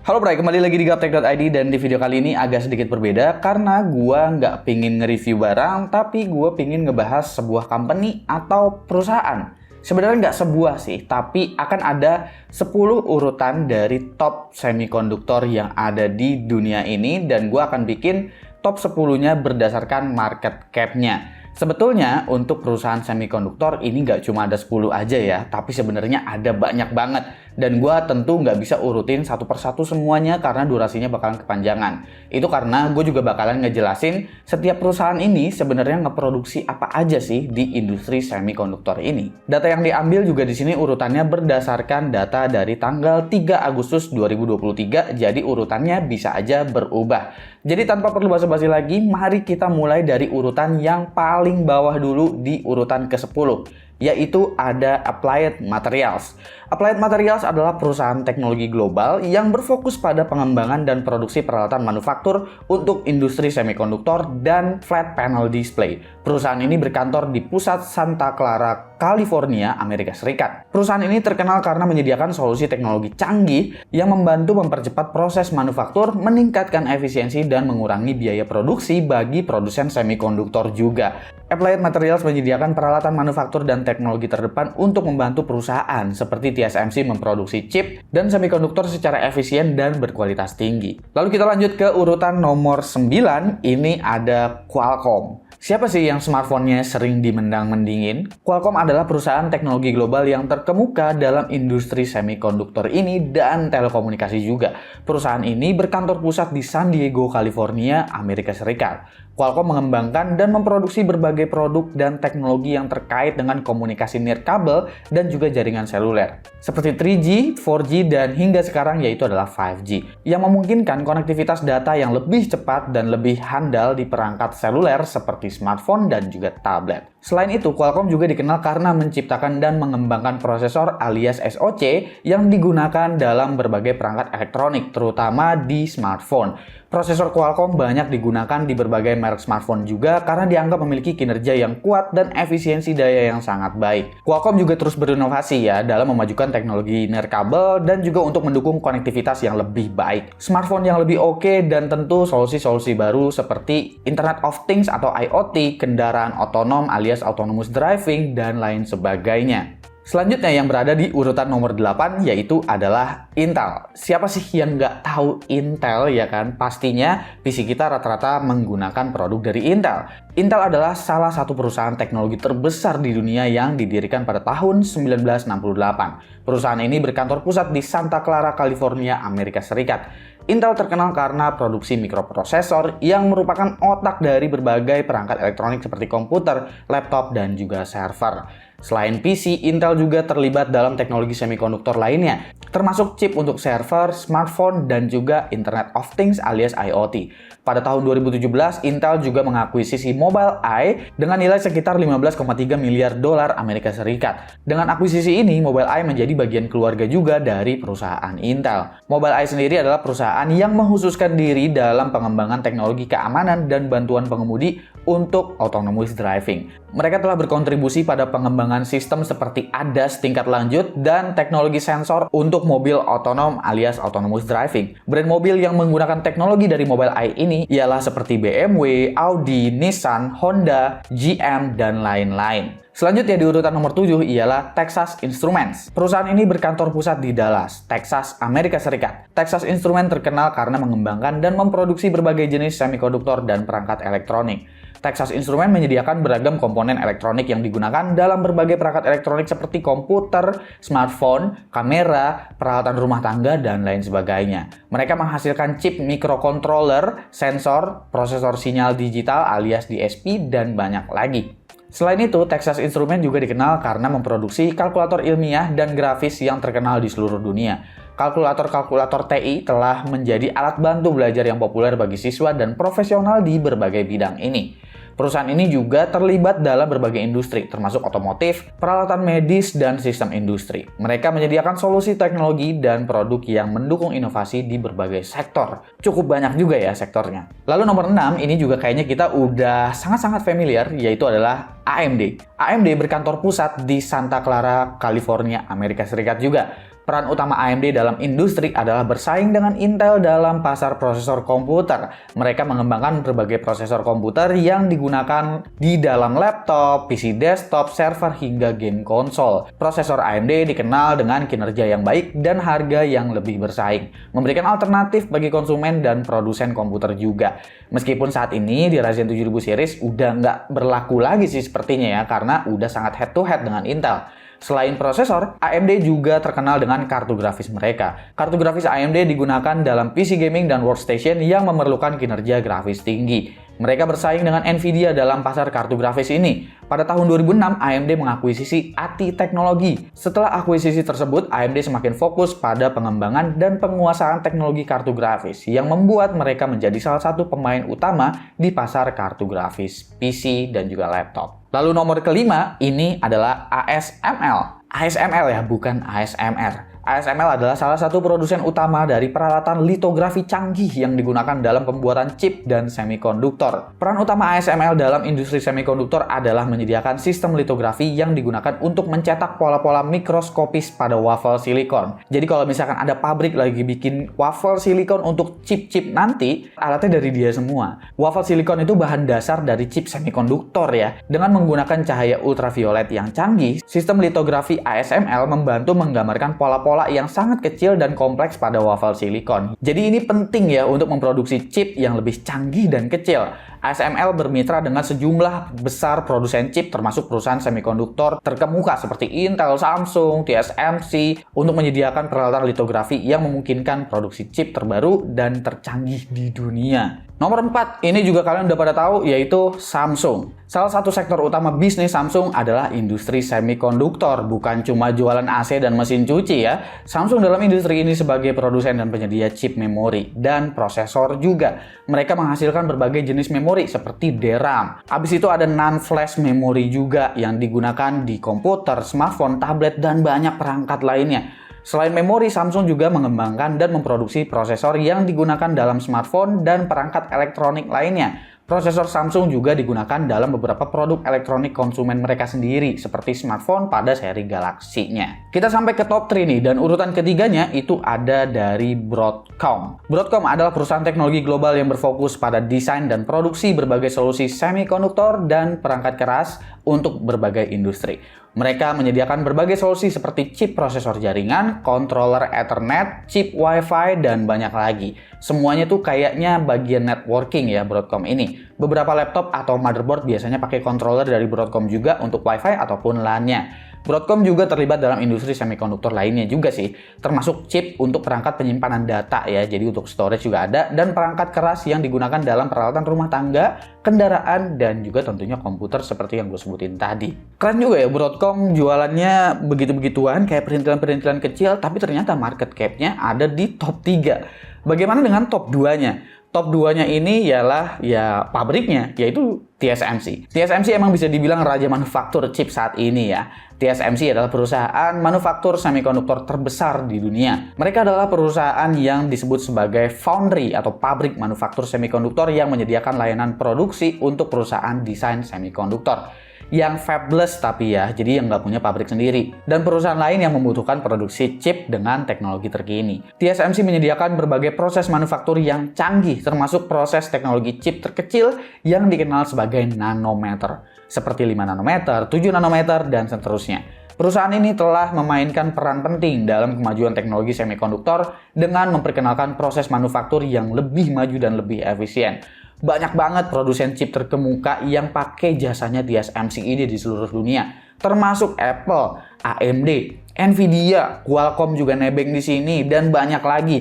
Halo Bray, kembali lagi di Gaptek.id dan di video kali ini agak sedikit berbeda karena gua nggak pingin nge-review barang, tapi gua pingin ngebahas sebuah company atau perusahaan. Sebenarnya nggak sebuah sih, tapi akan ada 10 urutan dari top semikonduktor yang ada di dunia ini dan gua akan bikin top 10-nya berdasarkan market cap-nya. Sebetulnya untuk perusahaan semikonduktor ini nggak cuma ada 10 aja ya, tapi sebenarnya ada banyak banget. Dan gue tentu nggak bisa urutin satu persatu semuanya karena durasinya bakalan kepanjangan. Itu karena gue juga bakalan ngejelasin setiap perusahaan ini sebenarnya ngeproduksi apa aja sih di industri semikonduktor ini. Data yang diambil juga di sini urutannya berdasarkan data dari tanggal 3 Agustus 2023, jadi urutannya bisa aja berubah. Jadi tanpa perlu basa-basi lagi, mari kita mulai dari urutan yang paling bawah dulu di urutan ke-10, yaitu ada Applied Materials. Applied Materials adalah perusahaan teknologi global yang berfokus pada pengembangan dan produksi peralatan manufaktur untuk industri semikonduktor dan flat panel display. Perusahaan ini berkantor di pusat Santa Clara, California, Amerika Serikat. Perusahaan ini terkenal karena menyediakan solusi teknologi canggih yang membantu mempercepat proses manufaktur, meningkatkan efisiensi, dan mengurangi biaya produksi bagi produsen semikonduktor juga. Applied Materials menyediakan peralatan manufaktur dan teknologi terdepan untuk membantu perusahaan seperti TSMC memproduksi chip dan semikonduktor secara efisien dan berkualitas tinggi. Lalu kita lanjut ke urutan nomor 9, ini ada Qualcomm. Siapa sih yang smartphone-nya sering dimendang-mendingin? Qualcomm adalah perusahaan teknologi global yang terkemuka dalam industri semikonduktor ini dan telekomunikasi juga. Perusahaan ini berkantor pusat di San Diego, California, Amerika Serikat. Qualcomm mengembangkan dan memproduksi berbagai produk dan teknologi yang terkait dengan komunikasi nirkabel dan juga jaringan seluler. Seperti 3G, 4G, dan hingga sekarang yaitu adalah 5G, yang memungkinkan konektivitas data yang lebih cepat dan lebih handal di perangkat seluler seperti smartphone dan juga tablet. Selain itu, Qualcomm juga dikenal karena menciptakan dan mengembangkan prosesor alias SoC yang digunakan dalam berbagai perangkat elektronik, terutama di smartphone. Prosesor Qualcomm banyak digunakan di berbagai merek smartphone juga karena dianggap memiliki kinerja yang kuat dan efisiensi daya yang sangat baik. Qualcomm juga terus berinovasi ya dalam memajukan teknologi nirkabel dan juga untuk mendukung konektivitas yang lebih baik, smartphone yang lebih oke, dan tentu solusi-solusi baru seperti Internet of Things atau IoT, kendaraan otonom alias autonomous driving, dan lain sebagainya. Selanjutnya yang berada di urutan nomor 8 yaitu adalah Intel. Siapa sih yang nggak tahu Intel ya kan? Pastinya PC kita rata-rata menggunakan produk dari Intel. Intel adalah salah satu perusahaan teknologi terbesar di dunia yang didirikan pada tahun 1968. Perusahaan ini berkantor pusat di Santa Clara, California, Amerika Serikat. Intel terkenal karena produksi mikroprosesor yang merupakan otak dari berbagai perangkat elektronik seperti komputer, laptop, dan juga server. Selain PC, Intel juga terlibat dalam teknologi semikonduktor lainnya, termasuk chip untuk server, smartphone, dan juga Internet of Things alias IoT. Pada tahun 2017, Intel juga mengakuisisi Mobileye dengan nilai sekitar 15,3 miliar dolar Amerika Serikat. Dengan akuisisi ini, Mobileye menjadi bagian keluarga juga dari perusahaan Intel. Mobileye sendiri adalah perusahaan yang menghususkan diri dalam pengembangan teknologi keamanan dan bantuan pengemudi untuk autonomous driving. Mereka telah berkontribusi pada pengembangan sistem seperti ADAS tingkat lanjut dan teknologi sensor untuk mobil otonom alias autonomous driving. Brand mobil yang menggunakan teknologi dari Mobileye ini ialah seperti BMW, Audi, Nissan, Honda, GM, dan lain-lain. Selanjutnya di urutan nomor 7 ialah Texas Instruments. Perusahaan ini berkantor pusat di Dallas, Texas, Amerika Serikat. Texas Instruments terkenal karena mengembangkan dan memproduksi berbagai jenis semikonduktor dan perangkat elektronik. Texas Instruments menyediakan beragam komponen elektronik yang digunakan dalam berbagai perangkat elektronik seperti komputer, smartphone, kamera, peralatan rumah tangga, dan lain sebagainya. Mereka menghasilkan chip microcontroller, sensor, prosesor sinyal digital alias DSP, dan banyak lagi. Selain itu, Texas Instruments juga dikenal karena memproduksi kalkulator ilmiah dan grafis yang terkenal di seluruh dunia. Kalkulator-kalkulator TI telah menjadi alat bantu belajar yang populer bagi siswa dan profesional di berbagai bidang ini. Perusahaan ini juga terlibat dalam berbagai industri, termasuk otomotif, peralatan medis, dan sistem industri. Mereka menyediakan solusi teknologi dan produk yang mendukung inovasi di berbagai sektor. Cukup banyak juga ya sektornya. Lalu nomor 6, ini juga kayaknya kita udah sangat-sangat familiar, yaitu adalah AMD. AMD berkantor pusat di Santa Clara, California, Amerika Serikat juga. Peran utama AMD dalam industri adalah bersaing dengan Intel dalam pasar prosesor komputer. Mereka mengembangkan berbagai prosesor komputer yang digunakan di dalam laptop, PC desktop, server, hingga game konsol. Prosesor AMD dikenal dengan kinerja yang baik dan harga yang lebih bersaing, memberikan alternatif bagi konsumen dan produsen komputer juga. Meskipun saat ini di Ryzen 7000 series udah nggak berlaku lagi sih sepertinya ya, karena udah sangat head to head dengan Intel. Selain prosesor, AMD juga terkenal dengan kartu grafis mereka. Kartu grafis AMD digunakan dalam PC gaming dan workstation yang memerlukan kinerja grafis tinggi. Mereka bersaing dengan Nvidia dalam pasar kartu grafis ini. Pada tahun 2006, AMD mengakuisisi ATI Teknologi. Setelah akuisisi tersebut, AMD semakin fokus pada pengembangan dan penguasaan teknologi kartu grafis yang membuat mereka menjadi salah satu pemain utama di pasar kartu grafis PC dan juga laptop. Lalu nomor kelima, ini adalah ASML. ASML ya, bukan ASMR. ASML adalah salah satu produsen utama dari peralatan litografi canggih yang digunakan dalam pembuatan chip dan semikonduktor. Peran utama ASML dalam industri semikonduktor adalah menyediakan sistem litografi yang digunakan untuk mencetak pola-pola mikroskopis pada wafer silikon. Jadi kalau misalkan ada pabrik lagi bikin wafer silikon untuk chip-chip nanti, alatnya dari dia semua. Wafer silikon itu bahan dasar dari chip semikonduktor ya. Dengan menggunakan cahaya ultraviolet yang canggih, sistem litografi ASML membantu menggambarkan pola-pola yang sangat kecil dan kompleks pada wafer silikon. Jadi ini penting ya untuk memproduksi chip yang lebih canggih dan kecil. ASML bermitra dengan sejumlah besar produsen chip termasuk perusahaan semikonduktor terkemuka seperti Intel, Samsung, TSMC untuk menyediakan peralatan litografi yang memungkinkan produksi chip terbaru dan tercanggih di dunia. Nomor 4, ini juga kalian udah pada tahu, yaitu Samsung. Salah satu sektor utama bisnis Samsung adalah industri semikonduktor, bukan cuma jualan AC dan mesin cuci ya. Samsung dalam industri ini sebagai produsen dan penyedia chip memori dan prosesor juga. Mereka menghasilkan berbagai jenis memori seperti DRAM. Habis itu ada non-flash memori juga yang digunakan di komputer, smartphone, tablet, dan banyak perangkat lainnya. Selain memori, Samsung juga mengembangkan dan memproduksi prosesor yang digunakan dalam smartphone dan perangkat elektronik lainnya. Prosesor Samsung juga digunakan dalam beberapa produk elektronik konsumen mereka sendiri, seperti smartphone pada seri Galaxy-nya. Kita sampai ke top 3 nih, dan urutan ketiganya itu ada dari Broadcom. Broadcom adalah perusahaan teknologi global yang berfokus pada desain dan produksi berbagai solusi semikonduktor dan perangkat keras untuk berbagai industri. Mereka menyediakan berbagai solusi seperti chip prosesor jaringan, controller Ethernet, chip Wi-Fi, dan banyak lagi. Semuanya tuh kayaknya bagian networking ya Broadcom ini. Beberapa laptop atau motherboard biasanya pakai controller dari Broadcom juga untuk Wi-Fi ataupun LAN-nya. Broadcom juga terlibat dalam industri semikonduktor lainnya juga sih, termasuk chip untuk perangkat penyimpanan data ya, jadi untuk storage juga ada, dan perangkat keras yang digunakan dalam peralatan rumah tangga, kendaraan, dan juga tentunya komputer seperti yang gue sebutin tadi. Keren juga ya Broadcom jualannya begitu-begituan, kayak perintilan-perintilan kecil, tapi ternyata market cap-nya ada di top 3. Bagaimana dengan top 2-nya? Top 2-nya ini ialah ya pabriknya, yaitu TSMC. TSMC emang bisa dibilang raja manufaktur chip saat ini ya. TSMC adalah perusahaan manufaktur semikonduktor terbesar di dunia. Mereka adalah perusahaan yang disebut sebagai foundry atau pabrik manufaktur semikonduktor yang menyediakan layanan produksi untuk perusahaan desain semikonduktor. Yang fabless tapi ya, jadi yang nggak punya pabrik sendiri. Dan perusahaan lain yang membutuhkan produksi chip dengan teknologi terkini. TSMC menyediakan berbagai proses manufaktur yang canggih, termasuk proses teknologi chip terkecil yang dikenal sebagai nanometer. Seperti 5 nanometer, 7 nanometer, dan seterusnya. Perusahaan ini telah memainkan peran penting dalam kemajuan teknologi semikonduktor dengan memperkenalkan proses manufaktur yang lebih maju dan lebih efisien. Banyak banget produsen chip terkemuka yang pakai jasanya TSMC ini di seluruh dunia, termasuk Apple, AMD, Nvidia, Qualcomm juga nebeng di sini, dan banyak lagi.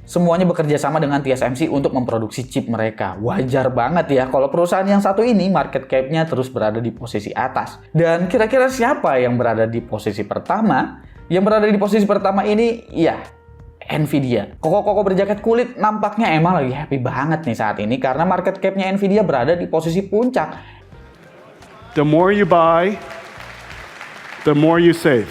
Semuanya bekerja sama dengan TSMC untuk memproduksi chip mereka. Wajar banget ya kalau perusahaan yang satu ini market cap-nya terus berada di posisi atas. Dan kira-kira siapa yang berada di posisi pertama? Yang berada di posisi pertama ini, ya, Nvidia. Koko-koko berjaket kulit nampaknya emang lagi happy banget nih saat ini karena market cap-nya Nvidia berada di posisi puncak. The more you buy, the more you save.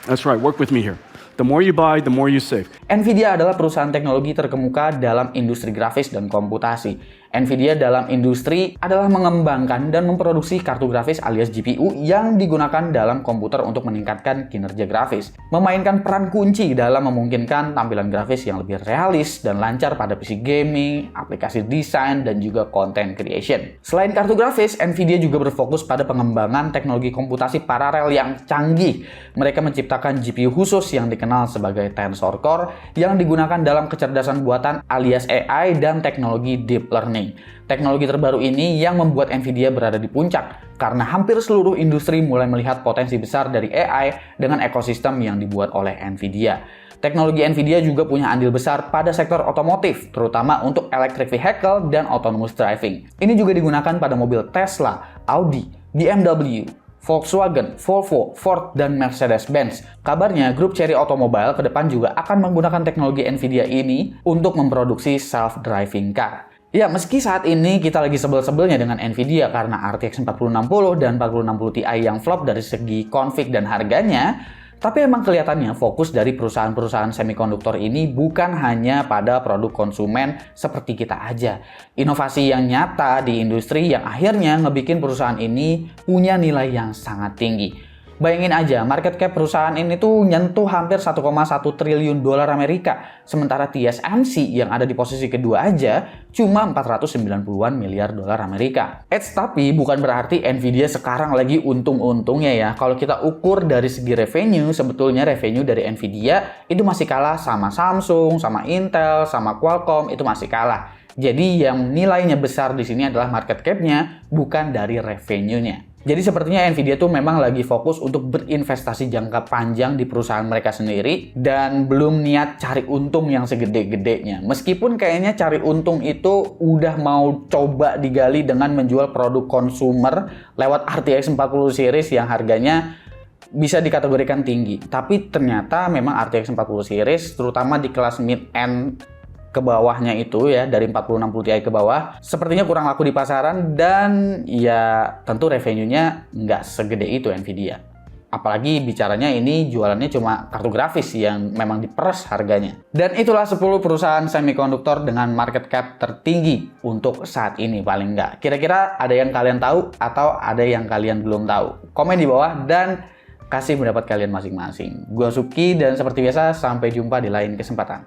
That's right, work with me here. The more you buy, the more you save. Nvidia adalah perusahaan teknologi terkemuka dalam industri grafis dan komputasi. Nvidia dalam industri adalah mengembangkan dan memproduksi kartu grafis alias GPU yang digunakan dalam komputer untuk meningkatkan kinerja grafis, memainkan peran kunci dalam memungkinkan tampilan grafis yang lebih realis dan lancar pada PC gaming, aplikasi desain, dan juga content creation. Selain kartu grafis, Nvidia juga berfokus pada pengembangan teknologi komputasi paralel yang canggih. Mereka menciptakan GPU khusus yang dikenal sebagai Tensor Core yang digunakan dalam kecerdasan buatan alias AI dan teknologi deep learning. Teknologi terbaru ini yang membuat Nvidia berada di puncak karena hampir seluruh industri mulai melihat potensi besar dari AI dengan ekosistem yang dibuat oleh Nvidia. Teknologi Nvidia juga punya andil besar pada sektor otomotif, terutama untuk electric vehicle dan autonomous driving. Ini juga digunakan pada mobil Tesla, Audi, BMW, Volkswagen, Volvo, Ford, dan Mercedes-Benz. Kabarnya, grup Chery Automobile ke depan juga akan menggunakan teknologi Nvidia ini untuk memproduksi self-driving car. Ya, meski saat ini kita lagi sebel-sebelnya dengan Nvidia karena RTX 4060 dan 4060 Ti yang flop dari segi config dan harganya, tapi emang kelihatannya fokus dari perusahaan-perusahaan semikonduktor ini bukan hanya pada produk konsumen seperti kita aja. Inovasi yang nyata di industri yang akhirnya ngebikin perusahaan ini punya nilai yang sangat tinggi. Bayangin aja, market cap perusahaan ini tuh nyentuh hampir 1,1 triliun dolar Amerika. Sementara TSMC yang ada di posisi kedua aja cuma 490-an miliar dolar Amerika. Tapi bukan berarti Nvidia sekarang lagi untung-untungnya ya. Kalau kita ukur dari segi revenue, sebetulnya revenue dari Nvidia itu masih kalah sama Samsung, sama Intel, sama Qualcomm, itu masih kalah. Jadi yang nilainya besar di sini adalah market cap-nya, bukan dari revenue-nya. Jadi sepertinya Nvidia tuh memang lagi fokus untuk berinvestasi jangka panjang di perusahaan mereka sendiri dan belum niat cari untung yang segede-gedenya. Meskipun kayaknya cari untung itu udah mau coba digali dengan menjual produk konsumer lewat RTX 40 series yang harganya bisa dikategorikan tinggi. Tapi ternyata memang RTX 40 series terutama di kelas mid-end ke bawahnya itu ya, dari 4060 Ti ke bawah sepertinya kurang laku di pasaran dan ya tentu revenue-nya nggak segede itu Nvidia. Apalagi bicaranya ini jualannya cuma kartu grafis yang memang diperes harganya. Dan itulah 10 perusahaan semikonduktor dengan market cap tertinggi untuk saat ini paling nggak. Kira-kira ada yang kalian tahu atau ada yang kalian belum tahu? Komen di bawah dan kasih pendapat kalian masing-masing. Gua Subki dan seperti biasa sampai jumpa di lain kesempatan.